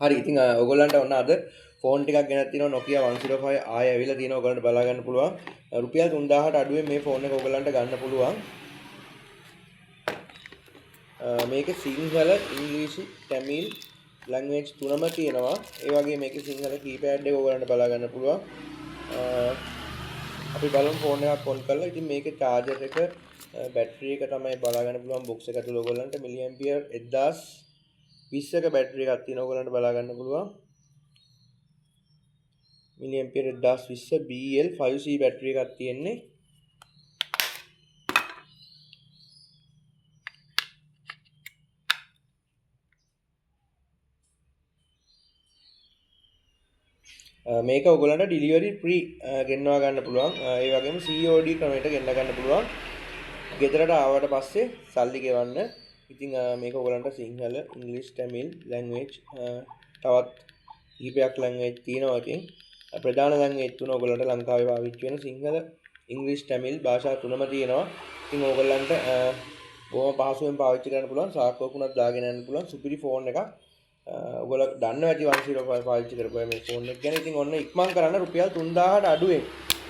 හරි ඉතින් ඔයගොල්ලන්ට ඔන්න අද ෆෝන් ටිකක් ගෙනත් තිනවා Nokia 105 ආයෙ ඇවිල්ලා තිනවා ඔයගොල්ලන්ට බලා ගන්න පුළුවන් රුපියල් 3000ට අඩුවෙන් මේ ෆෝන් එක ඔයගොල්ලන්ට ගන්න පුළුවන් මේක සිංහල ඉංග්‍රීසි තමිල් ලැන්ග්වේජ් තුනම තියෙනවා ඒ වගේ මේකේ සිංහල කීපෑඩ් එක ඔයගොල්ලන්ට බලා ගන්න පුළුවන් අපි බලමු ෆෝන් එකක් ඔන් කරලා ඉතින් මේකේ charger එක බැටරි එක තමයි බලා ගන්න පුළුවන් box එක ඇතුළේ ඔයගොල්ලන්ට මිලිඇම්පියර් 1020ක බැටරි එකක් තියෙනවා ඔයගොල්ලන්ට බලා ගන්න පුළුවන් මිලිඇම්පියර් 1020 BL 5C බැටරි එකක් තියෙන්නේ මේක ඔයගොල්ලන්ට ඩිලිවරි ෆ්‍රී ගෙන්වා ගන්න පුළුවන් ඒ වගේම COD ක්‍රමයට ගෙන්න ගන්න පුළුවන් ගෙදරට ආවට පස්සේ සල්ලි ගෙවන්න ඉතින් මේක ඔයගොල්ලන්ට සිංහල ඉංග්‍රීසි තමිල් ලැන්ග්වේජ් තවත් කීපයක් ලැන්ග්වේජ් තියෙනවා ඉතින් ප්‍රධාන ලැන්ග්වේජ් තුන ඔයගොල්ලන්ට ලංකාවේ පාවිච්චි වෙන සිංහල ඉංග්‍රීසි තමිල් භාෂා තුනම තියෙනවා ඉතින් ඔයගොල්ලන්ට බොහොම පහසුවෙන් පාවිච්චි කරන්න පුළුවන් සාක්කුවකුණක් දාගෙන යන්න පුළුවන් සුපිරි ෆෝන් එකක් ඔයගොල්ලෝ දන්නවා ඇති 105 පාවිච්චි කරපුවා මේ ෆෝන් එක ගැන ඉතින් ඔන්න ඉක්මන් කරන්න රුපියල් 3000ට අඩුවෙන්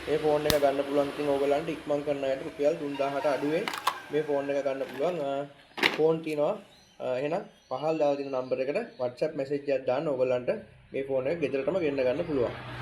මේ ෆෝන් එක ගන්න පුළුවන් ඉතින් ඔයගොල්ලන්ට ඉක්මන් කරන්න යට රුපියල් 3000ට අඩුවෙන් මේ ෆෝන් එක ගන්න පුළුවන් ෆෝන් තියෙනවා එහෙනම් පහළ දාලා තියෙන නම්බර් එකට WhatsApp මැසේජ් එකක් දාන්න ඔයගොල්ලන්ට මේ ෆෝන් එක ගෙදරටම ගෙන්න ගන්න පුළුවන්